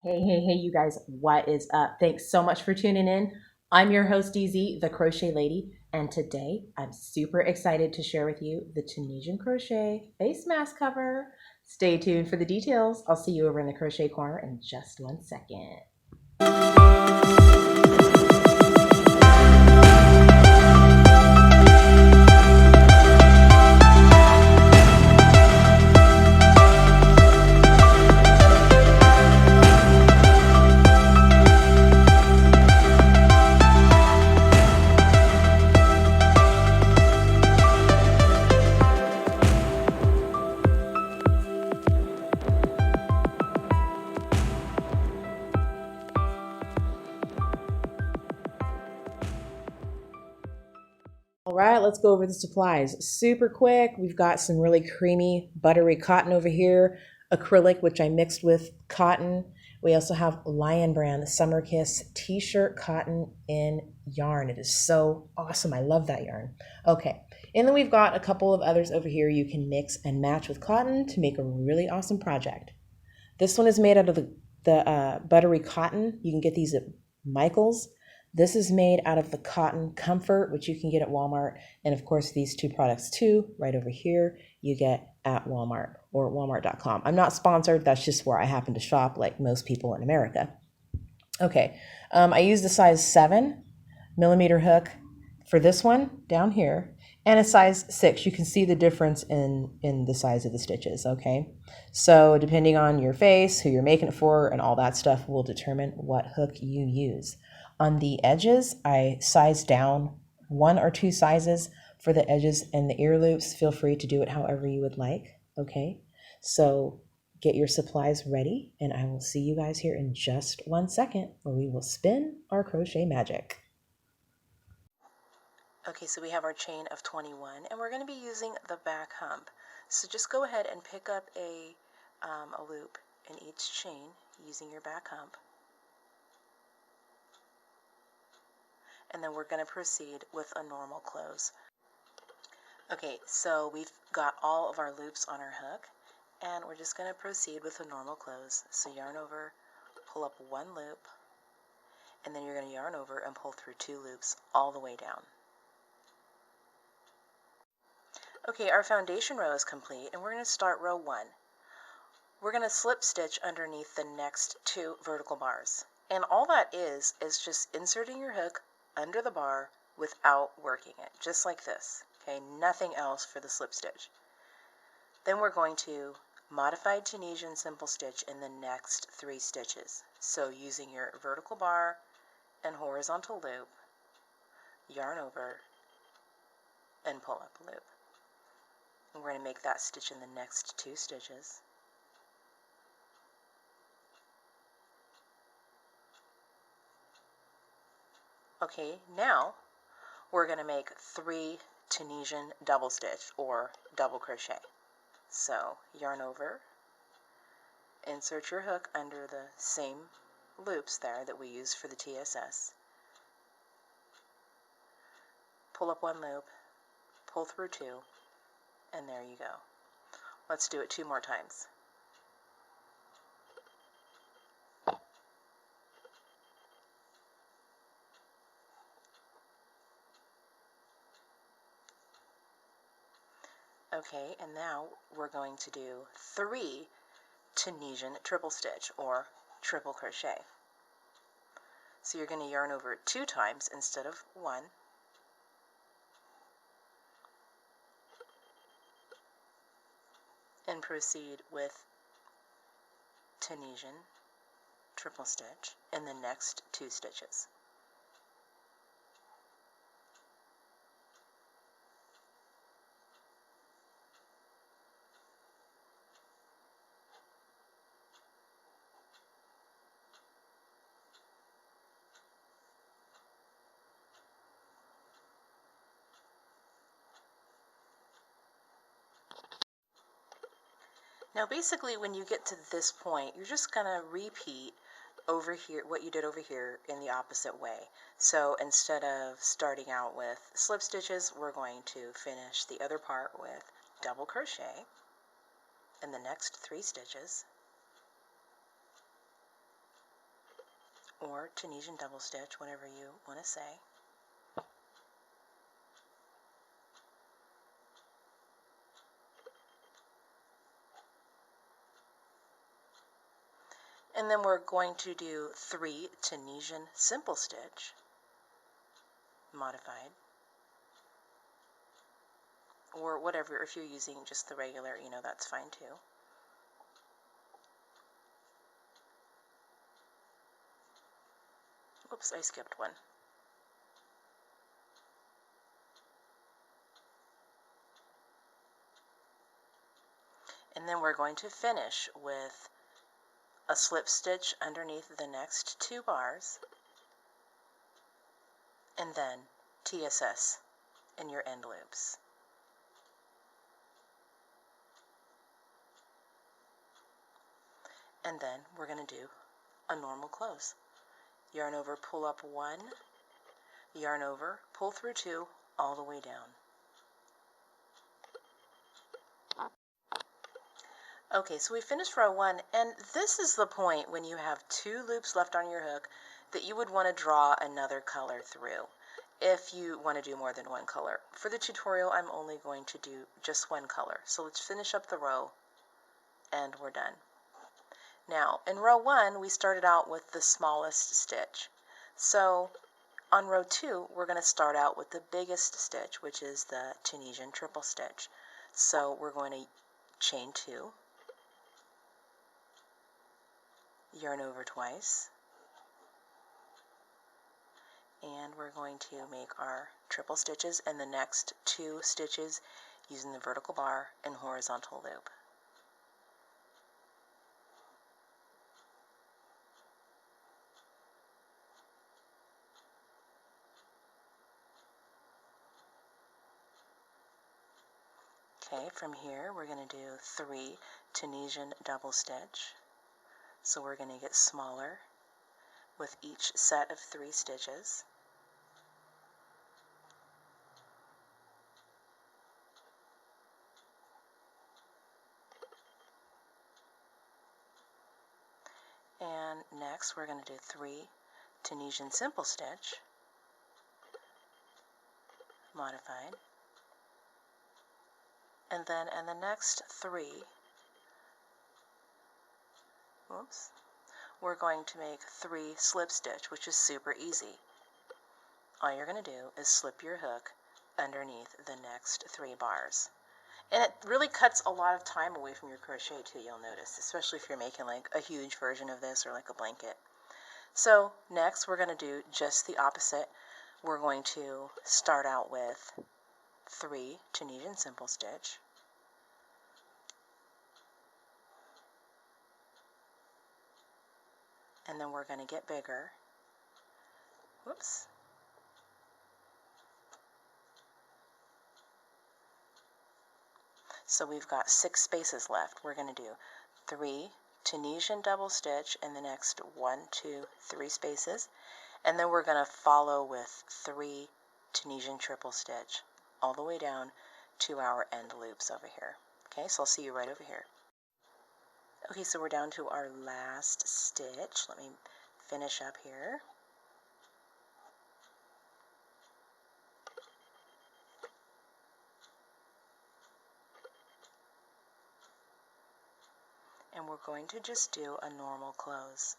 Hey, you guys, what is up? Thanks so much for tuning in. I'm your host, DZ, the Crochet Lady, and today I'm super excited to share with you the Tunisian crochet face mask cover. Stay tuned for the details. I'll see you over in the crochet corner in just 1 second. All right, let's go over the supplies super quick. We've got some really creamy, buttery cotton over here, acrylic, which I mixed with cotton. We also have Lion Brand Summer Kiss t-shirt cotton in yarn. It is so awesome. I love that yarn. Okay, and then we've got a couple of others over here you can mix and match with cotton to make a really awesome project. This one is made out of the buttery cotton. You can get these at Michael's. This is made out of the Cotton Comfort, which you can get at Walmart. And of course, these two products too, right over here, you get at Walmart or walmart.com. I'm not sponsored. That's just where I happen to shop, like most people in America. Okay, I used the size 7mm hook for this one down here, and a size 6. You can see the difference in the size of the stitches, okay? So depending on your face, who you're making it for, and all that stuff will determine what hook you use. On the edges, I sized down 1 or 2 sizes for the edges and the ear loops. Feel free to do it however you would like, okay? So get your supplies ready, and I will see you guys here in just 1 second where we will spin our crochet magic. Okay, so we have our chain of 21, and we're going to be using the back hump. So just go ahead and pick up a loop in each chain using your back hump. And then we're going to proceed with a normal close. Okay, so we've got all of our loops on our hook, and we're just going to proceed with a normal close. So yarn over, pull up 1 loop, and then you're going to yarn over and pull through 2 loops all the way down. Okay, our foundation row is complete, and we're going to start row 1. We're going to slip stitch underneath the next 2 vertical bars. And all that is just inserting your hook under the bar without working it, just like this. Okay, nothing else for the slip stitch. Then we're going to modified Tunisian simple stitch in the next 3 stitches. So using your vertical bar and horizontal loop, yarn over, and pull up a loop. And we're going to make that stitch in the next 2 stitches. Okay, now we're going to make 3 Tunisian double stitch or double crochet. So yarn over, insert your hook under the same loops there that we used for the TSS. Pull up 1 loop, pull through 2, and there you go. Let's do it 2 more times. Okay, and now we're going to do 3 Tunisian triple stitch or triple crochet. So you're going to yarn over 2 times instead of 1. And proceed with Tunisian triple stitch in the next 2 stitches. Now basically when you get to this point, you're just going to repeat over here what you did over here in the opposite way. So instead of starting out with slip stitches, we're going to finish the other part with double crochet in the next 3 stitches. or Tunisian double stitch, whatever you want to say. And then we're going to do 3 Tunisian simple stitch, modified, or whatever. If you're using just the regular, that's fine too. Oops, I skipped one. And then we're going to finish with a slip stitch underneath the next 2 bars, and then TSS in your end loops. And then we're going to do a normal close. Yarn over, pull up 1, yarn over, pull through 2, all the way down. Okay, so we finished row 1, and this is the point when you have 2 loops left on your hook that you would want to draw another color through if you want to do more than one color. For the tutorial, I'm only going to do just one color. So let's finish up the row, and we're done. Now, in row 1, we started out with the smallest stitch. So on row 2, we're going to start out with the biggest stitch, which is the Tunisian triple stitch. So we're going to chain 2, yarn over twice, and we're going to make our triple stitches in the next 2 stitches using the vertical bar and horizontal loop. Okay, from here we're going to do 3 Tunisian double stitch. So we're going to get smaller with each set of 3 stitches. And next we're going to do 3 Tunisian simple stitch, modified. And then in the next 3, we're going to make 3 slip stitch, which is super easy. All you're going to do is slip your hook underneath the next 3 bars. And it really cuts a lot of time away from your crochet too, you'll notice, especially if you're making like a huge version of this or like a blanket. So next we're going to do just the opposite. We're going to start out with 3 Tunisian simple stitch, and then we're going to get bigger. Whoops. So we've got 6 spaces left. We're going to do 3 Tunisian double stitch in the next 1, 2, 3 spaces, and then we're going to follow with 3 Tunisian triple stitch all the way down to our end loops over here. Okay, so I'll see you right over here. Okay, so we're down to our last stitch. Let me finish up here. And we're going to just do a normal close.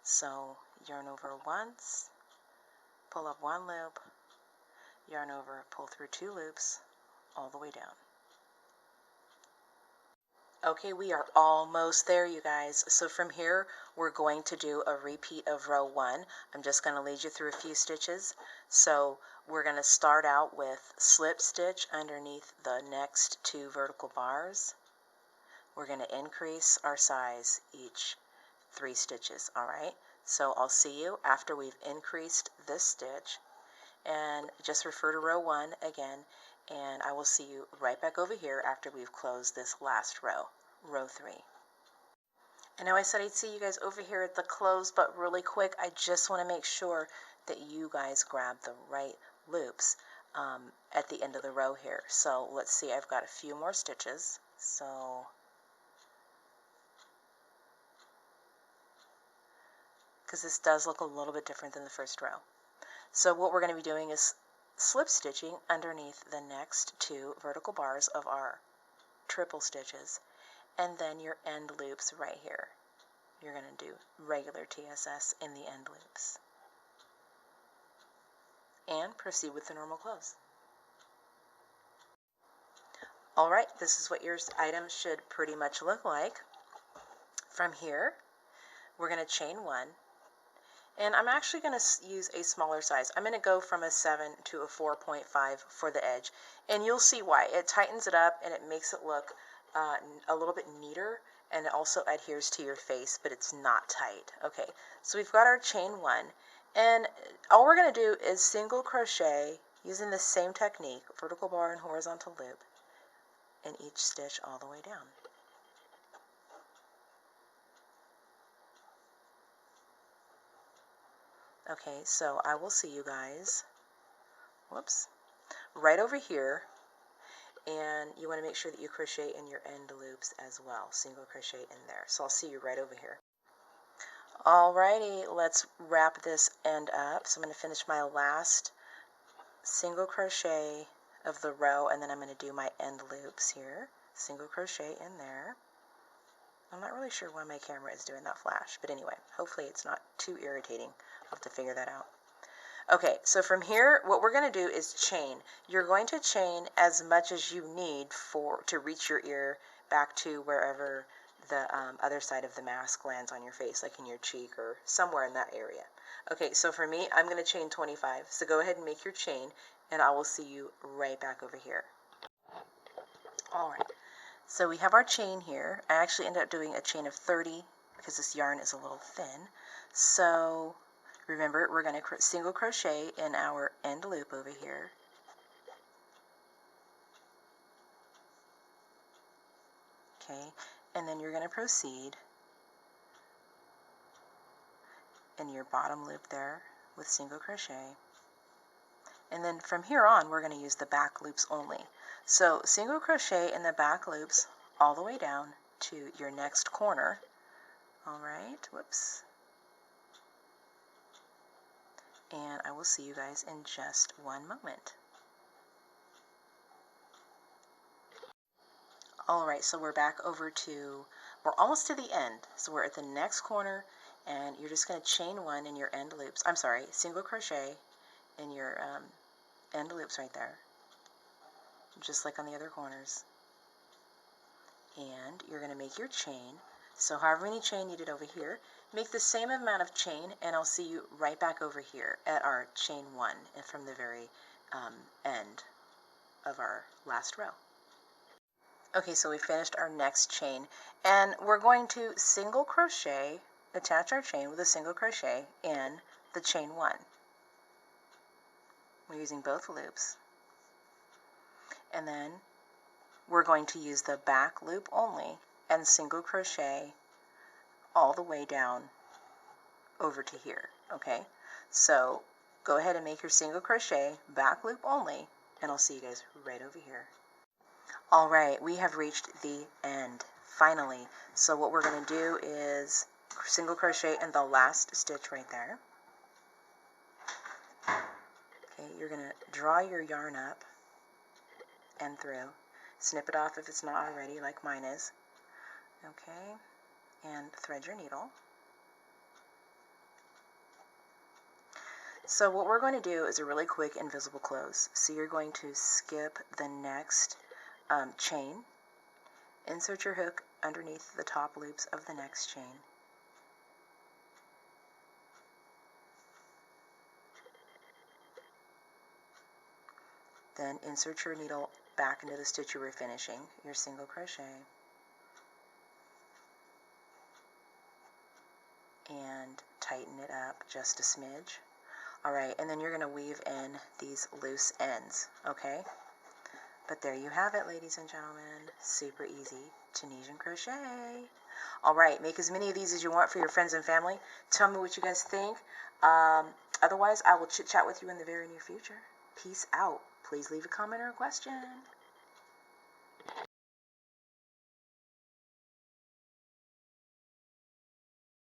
So yarn over once, pull up 1 loop, yarn over, pull through 2 loops, all the way down. Okay, we are almost there, you guys. So from here, we're going to do a repeat of row 1. I'm just going to lead you through a few stitches. So we're going to start out with slip stitch underneath the next 2 vertical bars. We're going to increase our size each 3 stitches, all right? So I'll see you after we've increased this stitch, and just refer to row 1 again, and I will see you right back over here after we've closed this last row, row 3. I know I said I'd see you guys over here at the close, but really quick, I just want to make sure that you guys grab the right loops at the end of the row here. So let's see, I've got a few more stitches. So because this does look a little bit different than the first row. So what we're going to be doing is slip stitching underneath the next 2 vertical bars of our triple stitches, and then your end loops right here. You're going to do regular TSS in the end loops. And proceed with the normal close. Alright, this is what your item should pretty much look like. From here, we're going to chain 1, and I'm actually going to use a smaller size. I'm going to go from a 7 to a 4.5 for the edge, and you'll see why. It tightens it up and it makes it look a little bit neater, and it also adheres to your face, but it's not tight. Okay, so we've got our chain 1, and all we're going to do is single crochet using the same technique, vertical bar and horizontal loop, in each stitch all the way down. Okay, so I will see you guys, whoops, right over here, and you want to make sure that you crochet in your end loops as well, single crochet in there. So I'll see you right over here. Alrighty, let's wrap this end up. So I'm going to finish my last single crochet of the row, and then I'm going to do my end loops here. Single crochet in there. I'm not really sure why my camera is doing that flash, but anyway, hopefully it's not too irritating. I'll have to figure that out. Okay, so from here, what we're going to do is chain. You're going to chain as much as you need to reach your ear back to wherever the other side of the mask lands on your face, like in your cheek or somewhere in that area. Okay, so for me, I'm going to chain 25. So go ahead and make your chain, and I will see you right back over here. All right. So we have our chain here. I actually ended up doing a chain of 30 because this yarn is a little thin. So remember, we're going to single crochet in our end loop over here. Okay, and then you're going to proceed in your bottom loop there with single crochet. And then from here on, we're going to use the back loops only. So single crochet in the back loops all the way down to your next corner. All right, whoops. And I will see you guys in just one moment. All right, so we're back over to, we're almost to the end. So we're at the next corner, and you're just going to chain 1 in your end loops. I'm sorry, single crochet in your end loops right there, just like on the other corners. And you're going to make your chain. So however many chain you did over here, make the same amount of chain, and I'll see you right back over here at our chain 1 and from the very end of our last row. Okay, so we finished our next chain, and we're going to single crochet, attach our chain with a single crochet in the chain 1. We're using both loops. And then we're going to use the back loop only and single crochet all the way down over to here, okay? So go ahead and make your single crochet, back loop only, and I'll see you guys right over here. All right, we have reached the end, finally. So what we're going to do is single crochet in the last stitch right there. Okay, you're going to draw your yarn up and through. Snip it off if it's not already, like mine is. Okay, and thread your needle. So what we're going to do is a really quick invisible close. So you're going to skip the next chain, insert your hook underneath the top loops of the next chain, then insert your needle back into the stitch you were finishing, your single crochet, and tighten it up just a smidge. Alright, and then you're going to weave in these loose ends, okay? But there you have it, ladies and gentlemen. Super easy Tunisian crochet. Alright, make as many of these as you want for your friends and family. Tell me what you guys think. Otherwise, I will chit-chat with you in the very near future. Peace out. Please leave a comment or a question.